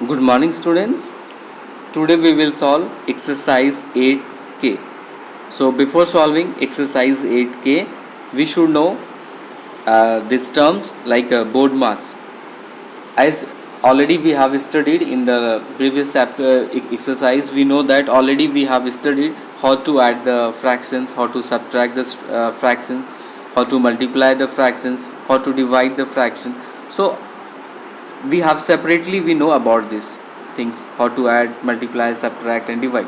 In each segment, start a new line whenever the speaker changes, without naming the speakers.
Good morning, students. Today we will solve exercise 8K. So before solving exercise 8K, we should know these terms like board mass. As already we have studied in the previous chapter exercise, we know that already we have studied how to add the fractions, how to subtract the fractions, how to multiply the fractions, how to divide the fraction. So we have separately we know about these things, how to add, multiply, subtract and divide.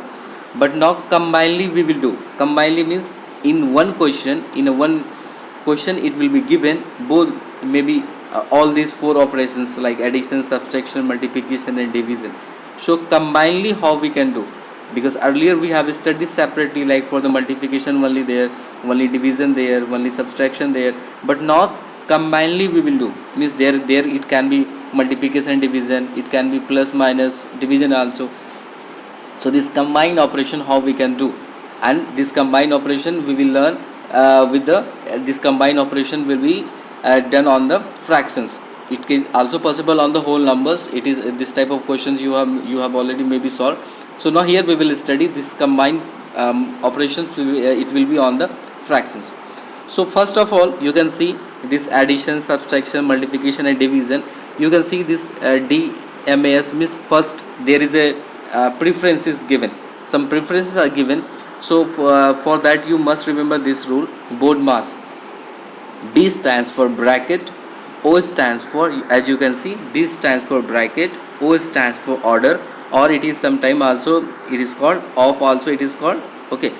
But now combinedly we will do. Combinedly means in one question, it will be given both, maybe all these four operations like addition, subtraction, multiplication and division. So combinedly how we can do, because earlier we have studied separately, like for the multiplication only there, only division there, only subtraction there. But now combinedly we will do, means there it can be multiplication, division, it can be plus minus division also. So this combined operation how we can do, and this combined operation we will learn with the this combined operation will be done on the fractions. It is also possible on the whole numbers. It is this type of questions you have already maybe solved. So now here we will study this combined operations. It will be on the fractions. So first of all, you can see this addition, subtraction, multiplication and division. You can see this DMAS means first there is a preference is given. Some preferences are given. So for that you must remember this rule: board mass. B stands for bracket, O stands for, as you can see, B stands for bracket, O stands for order, or it is sometime also it is called of, also it is called. Okay.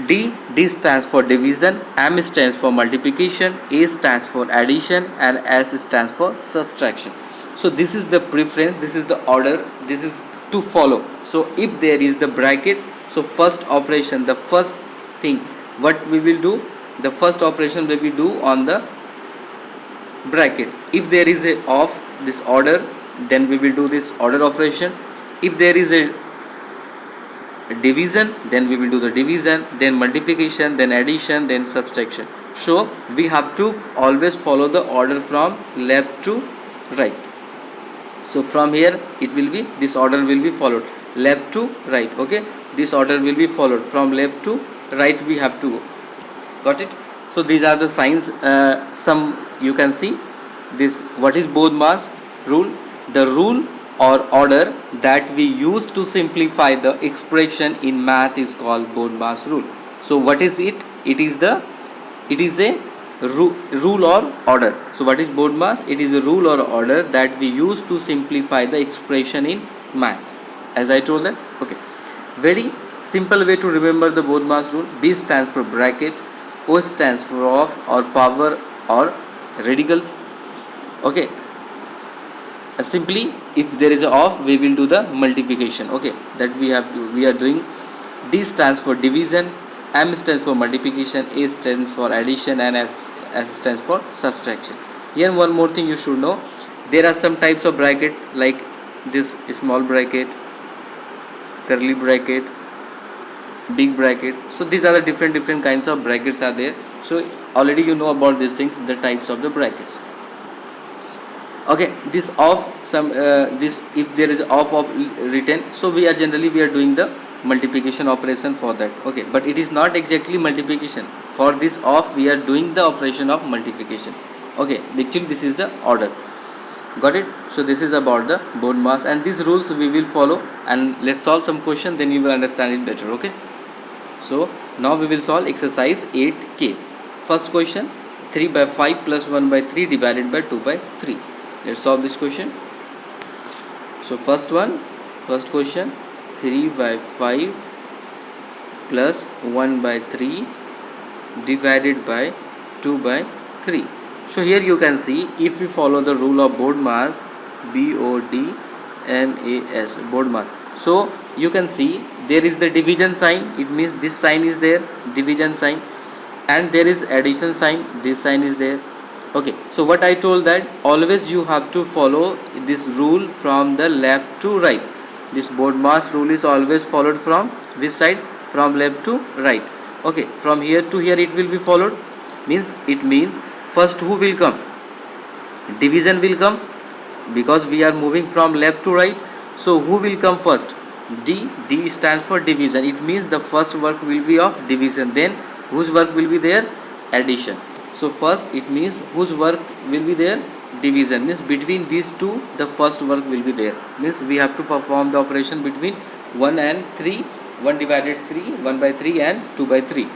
D stands for division, M stands for multiplication, A stands for addition and S stands for subtraction. So this is the preference, this is the order, this is to follow. So if there is the bracket, so first operation, the first thing what we will do, the first operation will be do on the brackets. If there is a of this order, then we will do this order operation. If there is a division, then we will do the division, then multiplication, then addition, then subtraction. So we have to always follow the order from left to right. So from here it will be, this order will be followed, left to right. Okay, this order will be followed from left to right, we have to go. Got it? So these are the signs. Some you can see this. What is board mass rule? The rule or order that we use to simplify the expression in math is called board mass rule. So what is it? It is a rule or order. So what is board mass? It is a rule or order that we use to simplify the expression in math, as I told that. Okay, very simple way to remember the board mass rule. B stands for bracket, O stands for of or power or radicals. Okay, simply if there is a of, we will do the multiplication. Okay, that we are doing. D stands for division, M stands for multiplication, A stands for addition and S stands for subtraction. Here one more thing you should know, there are some types of bracket like this small bracket, curly bracket, big bracket. So these are the different kinds of brackets are there. So already you know about these things, the types of the brackets. Okay, this of some this, if there is of written, so we are doing the multiplication operation for that. Okay, but it is not exactly multiplication. For this of we are doing the operation of multiplication. Okay, actually this is the order. Got it? So this is about the board mass, and these rules we will follow, and let's solve some question, then you will understand it better. Okay, so now we will solve exercise 8K. First question, 3 by 5 plus 1 by 3 divided by 2 by 3. Let's solve this question. So first question, 3 by 5 plus 1 by 3 divided by 2 by 3. So here you can see, if we follow the rule of board mass, BODMAS, board mass. So you can see there is the division sign, it means this sign is there, division sign, and there is addition sign, this sign is there. Okay, so what I told that always you have to follow this rule from the left to right. This board mass rule is always followed from which side? From left to right. Okay, from here to here it will be followed. It means first who will come? Division will come. because we are moving from left to right. So who will come first? D stands for division. It means the first work will be of division. Then whose work will be there? Addition. So first it means whose work will be there? Division. Means between these two the first work will be there. Means we have to perform the operation between 1 and 3. 1 divided 3, 1 by 3 and 2 by 3.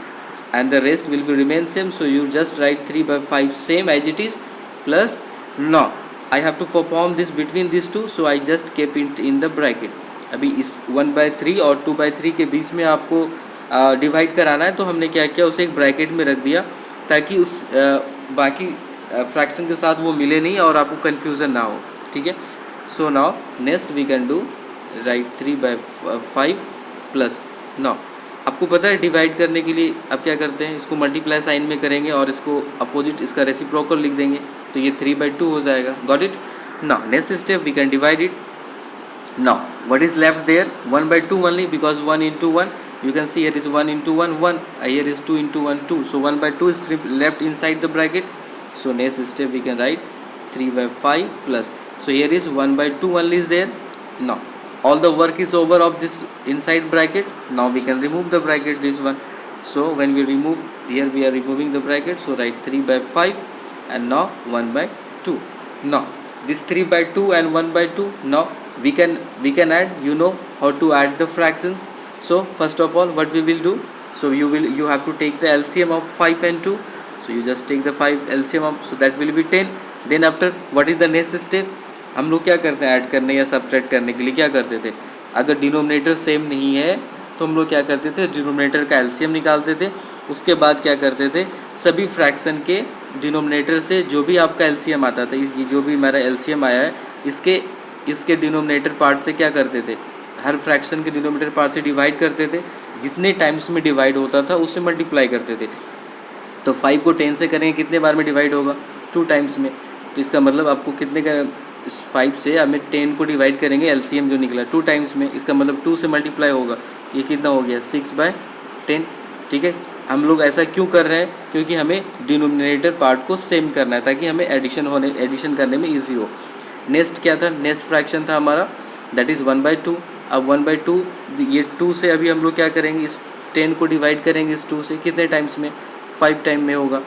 And the rest will be remain same. So you just write 3 by 5 same as it is, plus now I have to perform this between these two. So I just keep it in the bracket. अभी इस 1 by 3 और 2 by 3 के बीच में आपको divide कराना है, तो हमने क्या किया, उसे एक ब्रैकेट में रख दिया ताकि उस बाकी फ्रैक्शन के साथ वो मिले नहीं और आपको कन्फ्यूज़न ना हो. ठीक है. So now next we can do write 3 by 5 plus. Now आपको पता है डिवाइड करने के लिए अब क्या करते हैं, इसको मल्टीप्लाई साइन में करेंगे और इसको अपोजिट इसका रेसिप्रोकल लिख देंगे, तो ये 3 by 2 हो जाएगा. Got it. Now next step we can divide it. Now what is left there? 1 by 2 only, because 1 into 1, you can see here is 1 into 1 1, here is 2 into 1 2, so 1 by 2 is left inside the bracket. So next step we can write 3 by 5 plus. So here is 1 by 2 only is there. Now all the work is over of this inside bracket. Now we can remove the bracket, this one. So when we remove, here we are removing the bracket, so write 3 by 5 and now 1 by 2. Now this 3 by 2 and 1 by 2, now we can add. You know how to add the fractions. So first of all what we will do, so you have to take the LCM of 5 and 2. So you just take the 5 LCM of, so that will be 10. Then after what is the next step? हम लोग क्या करते हैं, add करने या subtract करने के लिए क्या करते थे, अगर डिनोमिनेटर सेम नहीं है तो हम लोग क्या करते थे, डिनोमिनेटर का एलसीएम निकालते थे. उसके बाद क्या करते थे, सभी फ्रैक्शन के डिनोमिनेटर से जो भी आपका एलसीएम आता था, इस जो भी मेरा एलसीएम आया है इसके डिनोमिनेटर पार्ट से क्या करते थे, हर फ्रैक्शन के डिनोमिनेटर पार्ट से डिवाइड करते थे. जितने टाइम्स में डिवाइड होता था उससे मल्टीप्लाई करते थे. तो 5 को 10 से करेंगे कितने बार में डिवाइड होगा, 2 टाइम्स में. तो इसका मतलब आपको कितने का, 5 से हमें 10 को डिवाइड करेंगे, एलसीएम जो निकला 2 टाइम्स में, इसका मतलब 2 से मल्टीप्लाई होगा. ये कितना हो गया, 6 by 10. ठीक है. हम लोग ऐसा क्यों कर रहे हैं, क्योंकि हमें डिनोमिनेटर पार्ट को सेम करना है ताकि हमें एडिशन करने में ईजी हो. नेक्स्ट क्या था, नेक्स्ट फ्रैक्शन था हमारा, दैट इज़ 1 by 2. अब 1 by 2, ये 2 से अभी हम लोग क्या करेंगे, इस 10 को डिवाइड करेंगे इस 2 से, कितने टाइम्स में, 5 टाइम में होगा.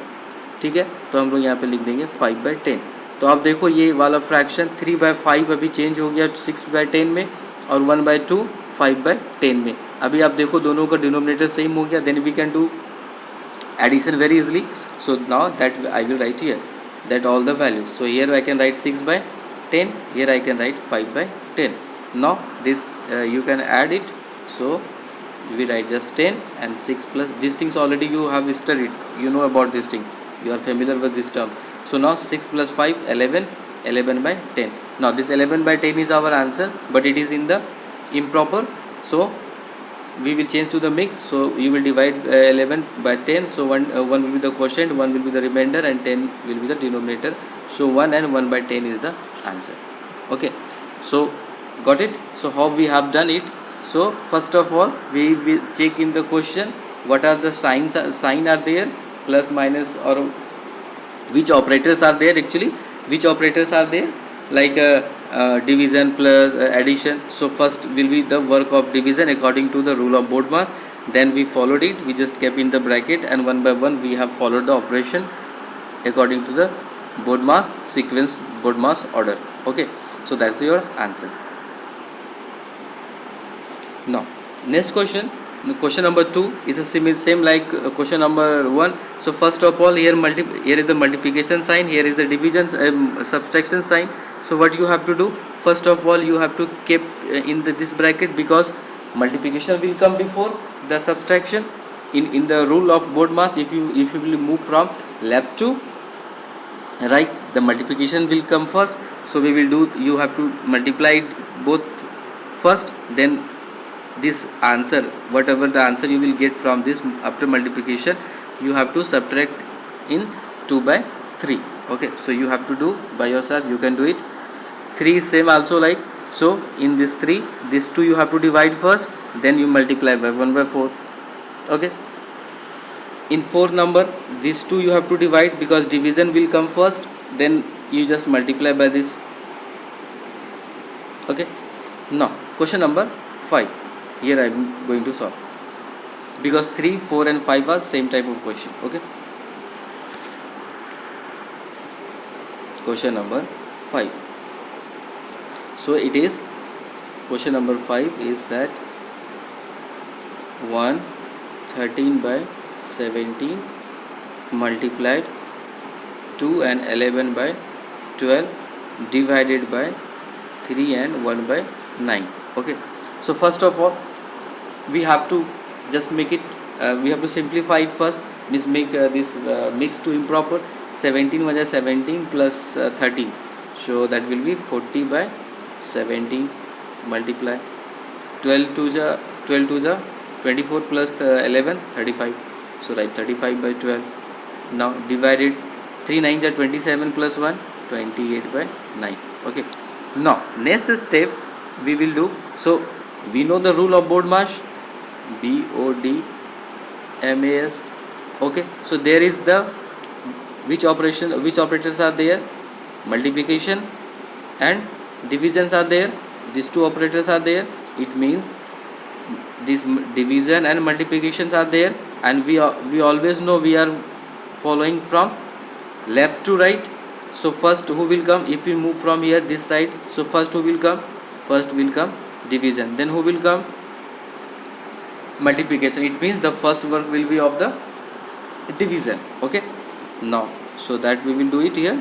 ठीक है. तो हम लोग यहाँ पे लिख देंगे 5 by 10. तो आप देखो ये वाला फ्रैक्शन 3 by 5 अभी चेंज हो गया 6 by 10 में, और 1 by 2 5 by 10 में. अभी आप देखो दोनों का डिनोमिनेटर सेम हो गया. Then we can do addition very easily. So now that I will write here that all the values. So here I can write 6 by 10, here I can write 5 by 10. Now this you can add it. So we write just 10 and 6 plus these things already you have studied, you know about this thing, you are familiar with this term. So now 6 plus 5 11, 11 by 10. Now this 11 by 10 is our answer, but it is in the improper, so we will change to the mix. So you will divide 11 by 10, so one will be the quotient, one will be the remainder, and 10 will be the denominator. So 1 and 1 by 10 is the answer. Okay, so got it. So how we have done it, so first of all we will check in the question what are the sign are there, plus minus, or which operators are there, actually which operators are there, like division plus addition. So first will be the work of division according to the rule of BODMAS. Then we followed it, we just kept in the bracket, and one by one we have followed the operation according to the BODMAS sequence, BODMAS order. Okay, so that's your answer. Now next question, question number 2 is a same like question number 1. So first of all here is the multiplication sign, here is the division subtraction sign. So what you have to do, first of all you have to keep in this bracket, because multiplication will come before the subtraction. In the rule of BODMAS, if you will move from left to right, the multiplication will come first. So we will do, you have to multiply both first, then this answer, whatever the answer you will get from this after multiplication, you have to subtract in 2 by 3. Okay, so you have to do by yourself, you can do it. 3 is same also, like so in this 3, this 2 you have to divide first, then you multiply by 1 by 4. Okay, in 4 number this 2 you have to divide, because division will come first, then you just multiply by this. Okay, now question number 5. Here I am going to solve, because 3, 4 and 5 are same type of question. Okay, question number 5. So it is, question number 5 is that 13 by 17 multiplied 2 and 11 by 12 divided by 3 and 1 by 9. Okay, so first of all we have to just make it, we have to simplify it first, means make this mix to improper. 17 was a 17 plus 13, so that will be 40 by 17 multiply 12 to the 24 plus 11 35, so write 35 by 12. Now divided 3 9 are 27 plus 1 28 by 9. Okay, now next step we will do, so we know the rule of BODMAS, BODMAS. Okay, so there is the which operators are there, multiplication and divisions are there, these two operators are there. It means this division and multiplications are there, and we always know we are following from left to right. So first who will come, if we move from here this side, so first who will come, first will come division, then who will come, multiplication. It means the first work will be of the division. Okay, now so that we will do it here.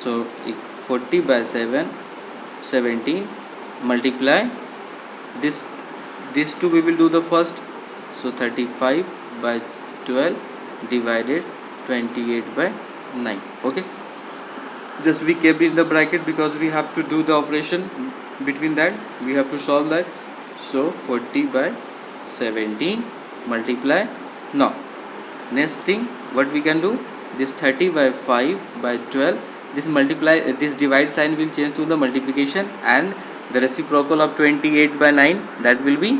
So 40 by 17 multiply this, these two we will do the first, so 35 by 12 divided 28 by 9. Okay, just we kept in the bracket because we have to do the operation between that, we have to solve that. So 40 by 17 multiply. Now next thing what we can do, this 30 by 5 by 12, this multiply, this divide sign will change to the multiplication, and the reciprocal of 28 by 9, that will be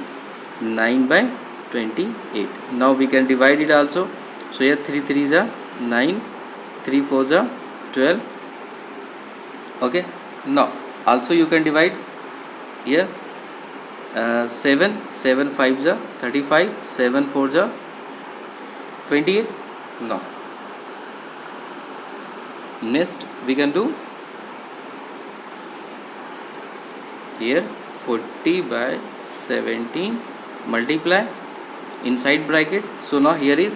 9 by 28. Now we can divide it also. So here 3 3 is 9, 3 4 is 12. Okay, now also you can divide here 7 5 is 35, 7 4 is 28. Now next we can do here 40 by 17 multiply inside bracket. So now here is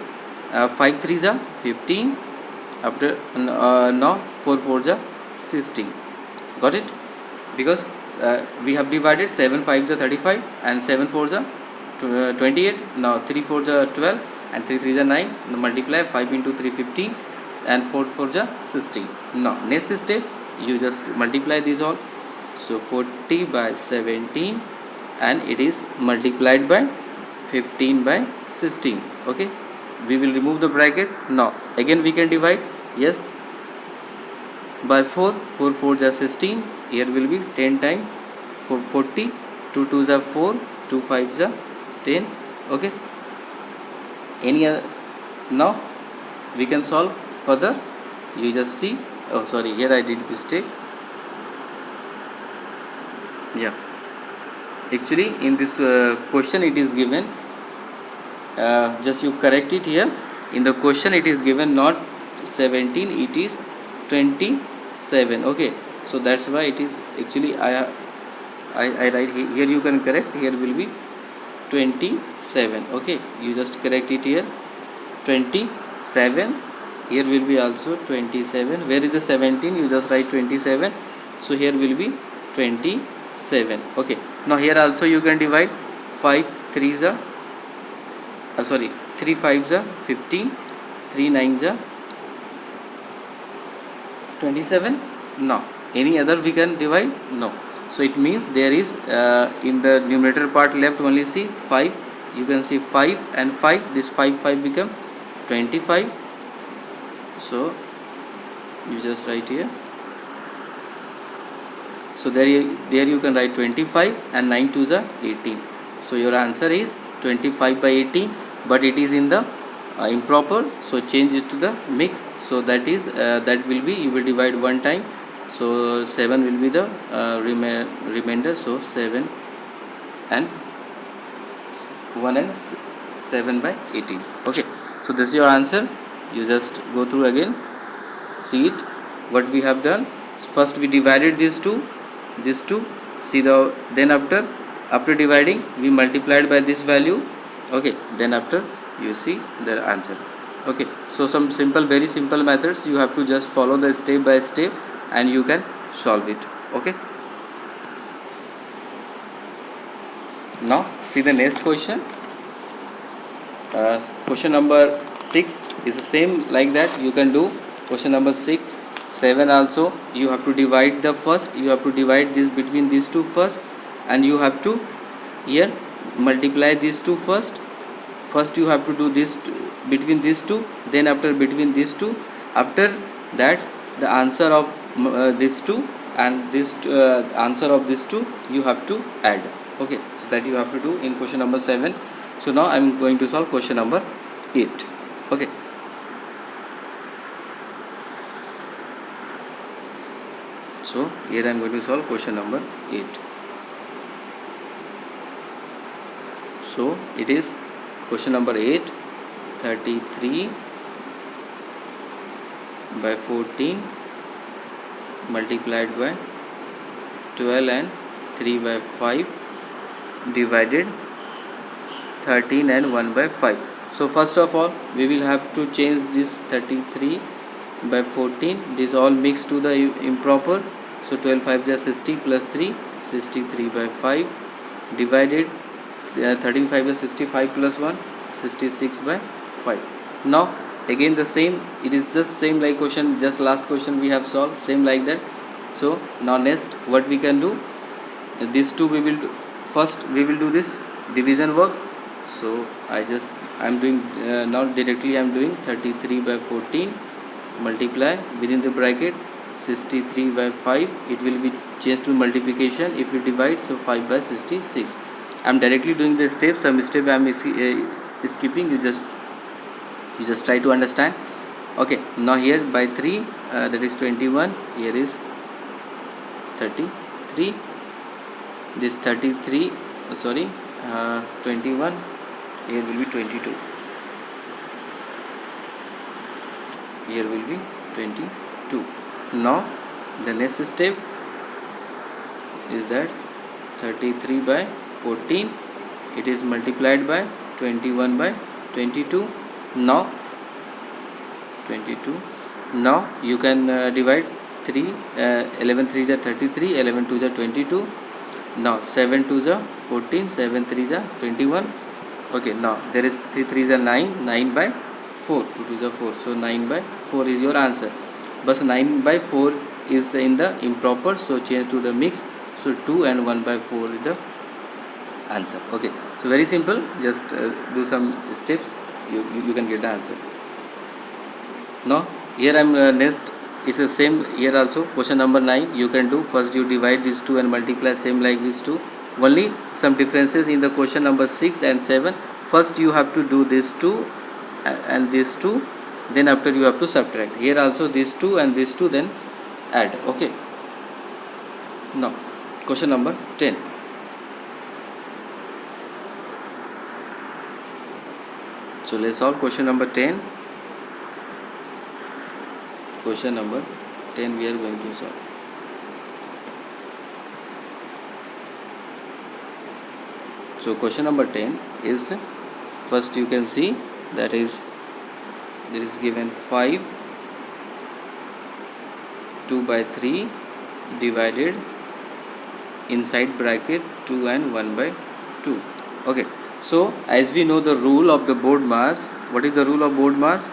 5 3 is 15, after now 4 4 is 16. Got it? Because we have divided 7 5 is 35 and 7 4 is 28. Now 3 4 is 12 and 3 3 is 9. Now multiply 5 into 3 15 and 4 4 is 16. Now next step you just multiply these all. So 40 by 17 and it is multiplied by 15 by 16. Okay, we will remove the bracket. Now again we can divide, yes, by 4, 4 4 is 16. Here will be 10 times 40, 2 2 is 4, 2 5 is 10. Okay, any other? Now we can solve further. You just see, oh sorry, here I did mistake. Yeah, actually in this question it is given, just you correct it here. In the question it is given not 17, it is 27. Okay, so that's why it is actually I write here, you can correct, here will be 27. Okay, you just correct it here, 27. Here will be also 27. Where is the 17? You just write 27. So here will be 27. Okay, now here also you can divide. 5 3 is 3 5 is 15, 3 9 is 27. Now any other we can divide? No. So it means there is in the numerator part left only see 5. You can see 5 and 5. This 5 5 become 25. So you just write here. So there you can write 25 and 9 2 is 18. So your answer is 25 by 18, but it is in the improper. So change it to the mix. So that is that will be, you will divide one time. So 7 will be the remainder. So 7 and 1 and 7 by 18. Okay, so this is your answer. You just go through again, see it, what we have done. First we divided these two, see the, then after dividing we multiplied by this value. Okay, then after you see the answer. Okay, so some simple, very simple methods, you have to just follow the step by step and you can solve it. Okay, now see the next question. Question number 6 is the same like that. You can do question number 6, 7 also. You have to divide the first, you have to divide this between these two first, and you have to here multiply these two first. First you have to do this between these two, then after between these two, after that the answer of these two and this answer of these two you have to add. Okay, so that you have to do in question number 7. So now I am going to solve question number 8. Okay, so here I am going to solve question number 8. So it is question number 8, 33 by 14 multiplied by 12 and 3 by 5 divided 13 and 1 by 5. So first of all we will have to change this 33 by 14, this all mixed to the improper. So 12 5 is 60 plus 3, 63 by 5 divided 13 5 is 65 plus 1, 66 by 5. Now again the same, it is just same like question, just last question we have solved, same like that. So now next what we can do, these two we will do. First we will do this division work. So I am doing not directly, I am doing 33 by 14 multiply within the bracket 63 by 5, it will be changed to multiplication if you divide. So 5 by 66. I am directly doing the steps, some step I am skipping, you just try to understand. Okay, now here by 3 that is 21, here is 33, this 33 21, here will be 22, here will be 22. Now the next step is that 33 by 14, it is multiplied by 21 by 22. Now 22, now you can divide 3, 11 3 is 33, 11 2 is 22. Now 7 2 is 14, 7 3 is 21. Okay, now there is 3 3 is 9, 9 by 4, 2 2 is 4. So 9 by 4 is your answer. But 9 by 4 is in the improper, so change to the mix. So 2 and 1 by 4 is the answer. Okay, so very simple, just do some steps, you can get the answer. Now here I am next is the same, here also question number 9 you can do. First you divide these two and multiply same like these two, only some differences in the question number 6 and 7. First you have to do these two and these two, then after you have to subtract. Here also these two and these two, then add. Okay, now question number 10. So let's solve question number 10. Question number 10 we are going to solve. So question number 10 is, first you can see that is there is given 5 2 by 3 divided inside bracket 2 and 1 by 2. Okay, so as we know the rule of the board mass, what is the rule of board mass?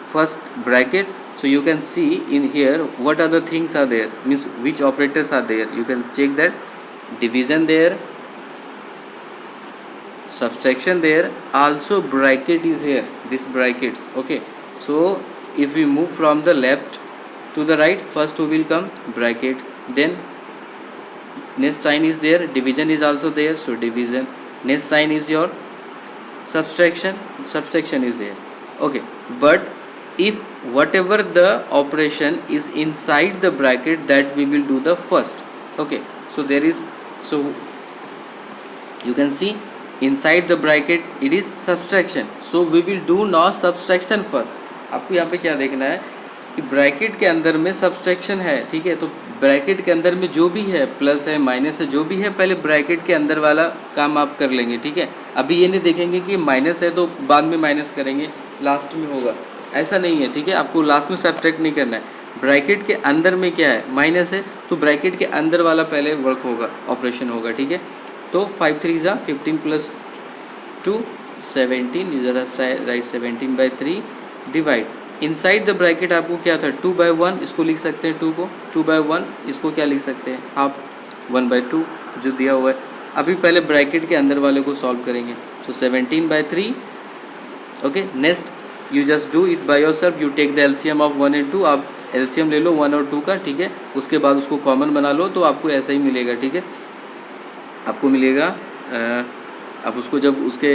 First bracket, so you can see in here what other things are there, means which operators are there. You can check that division there, subtraction there, also bracket is here, this brackets. Okay, so if we move from the left to the right, first we will come bracket, then next sign is there, division is also there, so division, next sign is your subtraction is there. Okay, but if whatever the operation is inside the bracket, that we will do the first. Okay, so there is, so you can see inside the bracket it is subtraction, so we will do now subtraction first. आपको यहाँ पे क्या देखना है कि bracket के अंदर में सब्सट्रैक्शन है, ठीक है, तो ब्रैकेट के अंदर में जो भी है, प्लस है माइनस है, जो भी है, पहले ब्रैकेट के अंदर वाला काम आप कर लेंगे, ठीक है। अभी ये नहीं देखेंगे कि माइनस है तो बाद में माइनस करेंगे, लास्ट में होगा, ऐसा नहीं है, ठीक है। आपको लास्ट में सब्ट्रैक्ट नहीं करना है, ब्रैकेट के अंदर में क्या है, माइनस है, तो ब्रैकेट के अंदर वाला पहले वर्क होगा, ऑपरेशन होगा, ठीक है। तो 5 3 ज़ा 15 प्लस 2 17, इधर right 17/3 divide, inside the bracket आपको क्या था 2/1, इसको लिख सकते हैं 2 को 2/1, इसको क्या लिख सकते हैं हाफ 1/2 जो दिया हुआ है। अभी पहले ब्रैकेट के अंदर वाले को सॉल्व करेंगे, so 17/3। Okay, next you just do it by yourself, you take the LCM of 1 and 2, आप एलसीएम ले लो 1 और 2 का, ठीक है। उसके बाद उसको कॉमन बना लो, तो आपको ऐसा ही मिलेगा, ठीक है। आपको मिलेगा आप उसको जब उसके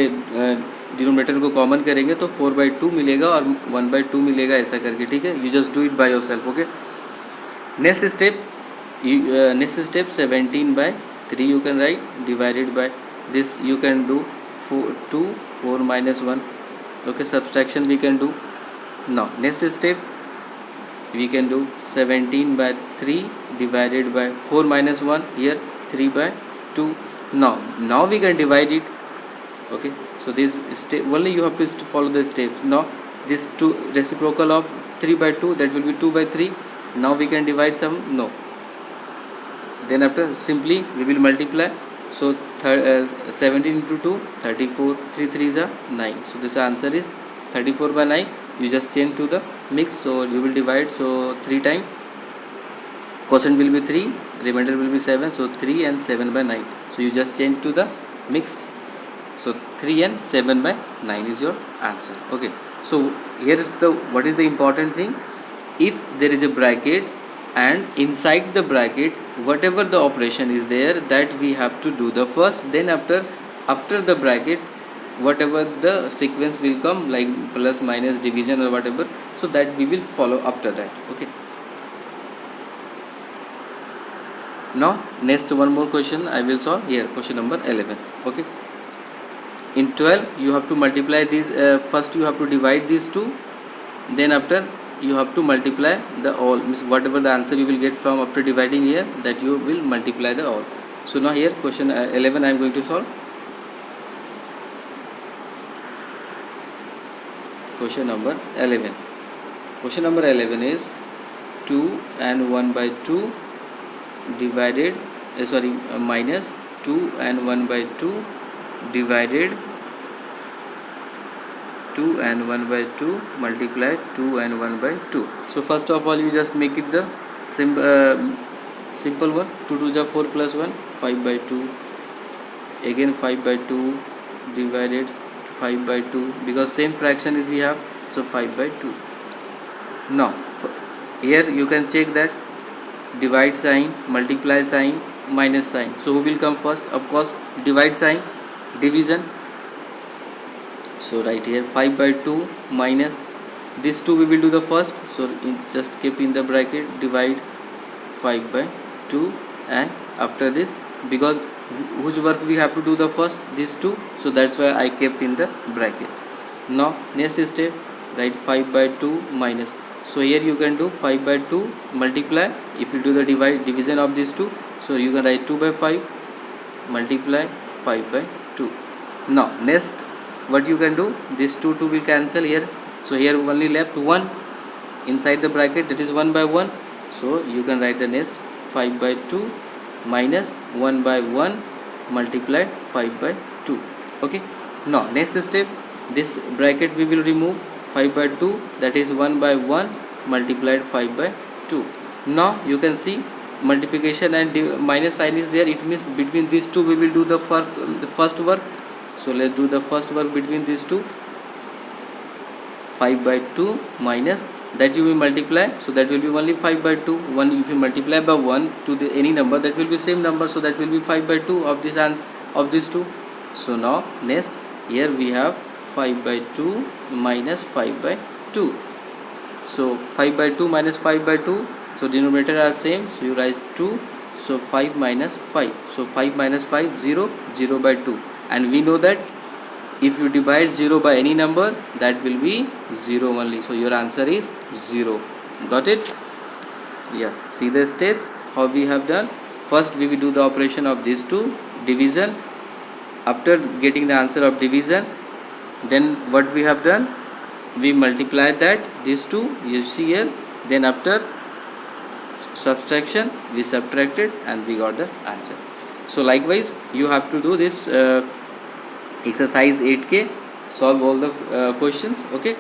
डिनोमिनेटर को कॉमन करेंगे तो 4/2 मिलेगा और 1/2 मिलेगा, ऐसा करके, ठीक है। You just do it by yourself. Okay, next step 17/3 you can write, divided by this you can do 2 4 - 1। Okay, subtraction we can do now. Next step we can do 17/3 divided by 4 - 1, here 3/2. Now we can divide it. Okay, so this step only you have to follow the steps. Now this 2 reciprocal of 3/2, that will be 2/3. Now we can divide some, no, then after simply we will multiply. So 17 into 2 34, 3 3s are 9, so this answer is 34/9. You just change to the mix, so you will divide, so 3 times quotient will be 3, remainder will be 7, so 3 and 7/9, so you just change to the mix, so 3 and 7/9 is your answer. Okay, so here is the what is the important thing, if there is a bracket and inside the bracket whatever the operation is there, that we have to do the first, then after the bracket whatever the sequence will come, like plus minus division or whatever, so that we will follow after that. Okay, now next one more question I will solve here, question number 11. Okay, in 12 you have to multiply these, first you have to divide these two, then after you have to multiply the all, means whatever the answer you will get from after dividing here, that you will multiply the all. So now here question 11 I am going to solve. Question number 11. Question number 11 is 2 and 1/2 divided, minus 2 and 1/2 divided 2 and 1/2 multiplied 2 and 1/2. So first of all you just make it the simple one. 2 2 is 4 plus 1, 5/2, again 5/2 divided 5/2, because same fraction is we have, so 5/2. Now here you can check that divide sign, multiply sign, minus sign, so who will come first? Of course divide sign, division. So right here 5/2 minus this 2 we will do the first, so just keep in the bracket, divide 5/2, and after this, because whose work we have to do the first, these 2, so that's why I kept in the bracket. Now next step, write 5/2 minus, so here you can do 5/2 multiply, if you do the division of these 2, so you can write 2/5 multiply 5/2. Now next what you can do, this 2 will cancel here, so here only left 1 inside the bracket, that is 1/1, so you can write the next 5/2 minus 1/1 multiplied 5/2. Okay, now next step, this bracket we will remove, 5/2, that is 1/1 multiplied 5/2. Now you can see multiplication and minus sign is there, it means between these two we will do the first work, so let's do the first work between these two. 5/2 minus that you will multiply, so that will be only 5/2. 1 if you multiply by 1 to the any number, that will be same number, so that will be 5/2 of this and of these two. So now next here we have 5/2 minus 5/2. So 5 by 2 minus 5 by 2, so denominator are same, so you write 2. So 5 minus 5, so 5 minus 5, 0, 0 by 2, and we know that if you divide 0 by any number, that will be 0 only, so your answer is 0. Got it? Yeah, see the steps how we have done. First we will do the operation of these two, division. After getting the answer of division, then what we have done, we multiply that these two, you see here. Then after subtraction, we subtracted and we got the answer. So likewise you have to do this exercise 8K, solve all the questions. Okay.